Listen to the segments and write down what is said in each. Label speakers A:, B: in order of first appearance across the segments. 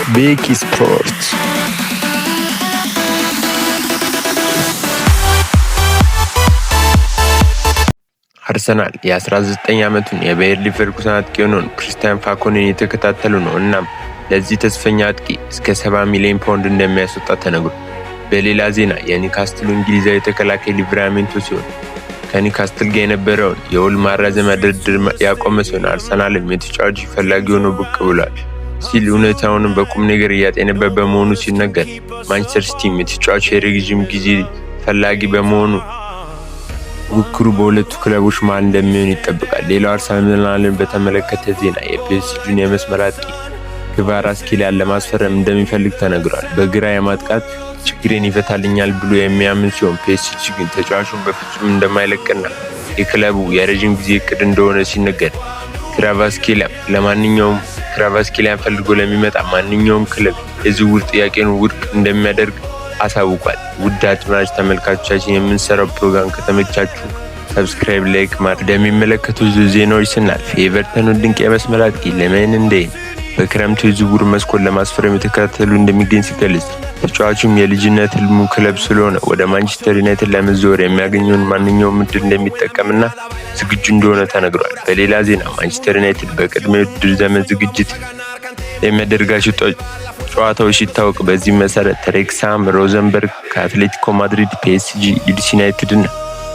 A: ቤኪ ስፖርት አርሰናል የ19 ዓመቱን የባየር ሊቨርኩሰን አጥቂ የሆነውን ክሪስቲያን ፋኮንን የተከታተሉ ነው። እናም ለዚህ ተስፈኛ አጥቂ እስከ 70 ሚሊዮን ፓውንድ እንደሚያስወጣ ተነግሯል። በሌላ ዜና የኒውካስትሉ እንግሊዛዊ ተከላካይ ሊቨራሜንቶ ሲሆን ከኒውካስትል ጋር የነበረውን የውል ማራዘሚያ ድርድር ያቆመ ሲሆን አርሰናልም የተጫዋቹ ፈላጊ ሆኖ ብቅ ብሏል ሲል እውነታውን በቁም ነገር እያጤነበት በመሆኑ ሲነገር፣ ማንቸስተር ሲቲም የተጫዋቹ የረጅም ጊዜ ፈላጊ በመሆኑ ፉክክሩ በሁለቱ ክለቦች መሃል እንደሚሆን ይጠበቃል። ሌላው አርሰናልን በተመለከተ ዜና የፒኤስጂን የመስመር አጥቂ ክቫራትስኬሊያን ለማስፈረም እንደሚፈልግ ተነግሯል። በግራ የማጥቃት ችግሬን ይፈታልኛል ብሎ የሚያምን ሲሆን ፒኤስጂ ግን ተጫዋቹን በፍጹም እንደማይለቅና የክለቡ የረጅም ጊዜ እቅድ እንደሆነ ሲነገር፣ ክቫራትስኬሊያን ፈልጎ ለሚመጣ ማንኛውም ክለብ የዝውውር ጥያቄውን ውድቅ እንደሚያደርግ አሳውቋል። ውድ አድማጭ ተመልካቾቻችን የምንሰራው ፕሮግራም ከተመቻችሁ ሰብስክራይብ፣ ላይክ ማድረግ። እንደሚመለከቱ ዜናዎች ስናልፍ የኤቨርተኑ ድንቅ የመስመር አጥቂ ለማይን እንደይን በክረምቱ የዝውውር መስኮት ለማስፈረም የተከታተሉ እንደሚገኝ ሲገልጽ፣ ተጫዋቹም የልጅነት ህልሙ ክለብ ስለሆነ ወደ ማንቸስተር ዩናይትድ ለመዘዋወር የሚያገኘውን ማንኛውም እድል እንደሚጠቀምና ዝግጁ እንደሆነ ተነግሯል። በሌላ ዜና ማንቸስተር ዩናይትድ በቅድመ ውድድር ዘመን ዝግጅት የሚያደርጋቸው ጨዋታዎች ሲታወቅ፣ በዚህ መሰረት ሬክሳም ሮዘንበርግ ከአትሌቲኮ ማድሪድ፣ ፒኤስጂ፣ ሊድስ ዩናይትድ እና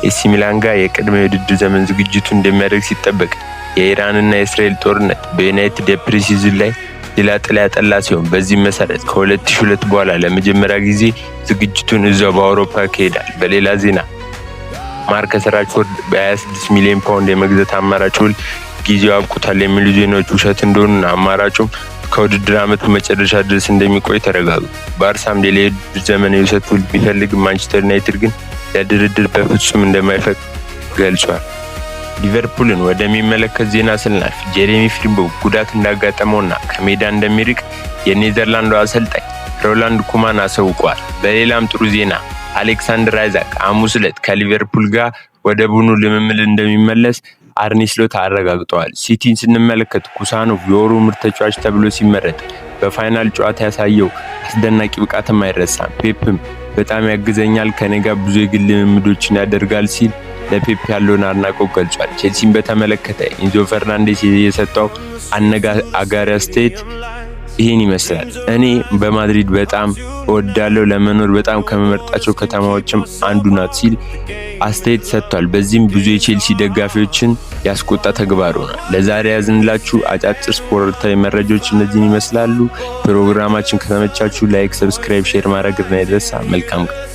A: ኤሲ ሚላን ጋር የቅድመ ውድድር ዘመን ዝግጅቱ እንደሚያደርግ ሲጠበቅ፣ የኢራንና የእስራኤል ጦርነት በዩናይትድ የፕሪሲዝን ላይ ሌላ ጥላ ያጠላ ሲሆን፣ በዚህ መሰረት ከ2002 በኋላ ለመጀመሪያ ጊዜ ዝግጅቱን እዛው በአውሮፓ ይካሄዳል። በሌላ ዜና ማርከስ ራሽፎርድ በ26 ሚሊዮን ፓውንድ የመግዛት አማራጭ ውል ጊዜው አብቅቷል የሚሉ ዜናዎች ውሸት እንደሆኑና አማራጩም ከውድድር ዓመቱ መጨረሻ ድረስ እንደሚቆይ ተረጋግጧል። ባርሳም ሌላ የውድድር ዘመን የውሰት ውል ቢፈልግ ማንቸስተር ዩናይትድ ግን ለድርድር በፍጹም እንደማይፈቅድ ገልጿል። ሊቨርፑልን ወደሚመለከት ዜና ስናልፍ ጄሬሚ ፍሪምፖ ጉዳት እንዳጋጠመውና ከሜዳ እንደሚርቅ የኔዘርላንዱ አሰልጣኝ ሮላንድ ኩማን አሳውቋል። በሌላም ጥሩ ዜና አሌክሳንደር አይዛክ ሐሙስ ዕለት ከሊቨርፑል ጋር ወደ ቡድኑ ልምምድ እንደሚመለስ አርኔ ስሎት አረጋግጠዋል። ሲቲን ስንመለከት ኩሳኖቭ የወሩ ምርጥ ተጫዋች ተብሎ ሲመረጥ በፋይናል ጨዋታ ያሳየው አስደናቂ ብቃትም አይረሳም። ፔፕም በጣም ያግዘኛል፣ ከኔ ጋር ብዙ የግል ልምምዶችን ያደርጋል ሲል ለፔፕ ያለውን አድናቆት ገልጿል። ቼልሲን በተመለከተ ኢንዞ ፈርናንዴስ የሰጠው አነጋጋሪ አስተያየት ይህን ይመስላል። እኔ በማድሪድ በጣም እወዳለሁ፣ ለመኖር በጣም ከመመርጣቸው ከተማዎችም አንዱ ናት ሲል አስተያየት ሰጥቷል። በዚህም ብዙ የቼልሲ ደጋፊዎችን ያስቆጣ ተግባር ሆኗል። ለዛሬ ያዝንላችሁ አጫጭር ስፖርታዊ መረጃዎች እነዚህን ይመስላሉ። ፕሮግራማችን ከተመቻችሁ ላይክ፣ ሰብስክራይብ፣ ሼር ማድረግ እንዳይረሳ። መልካም ቀን።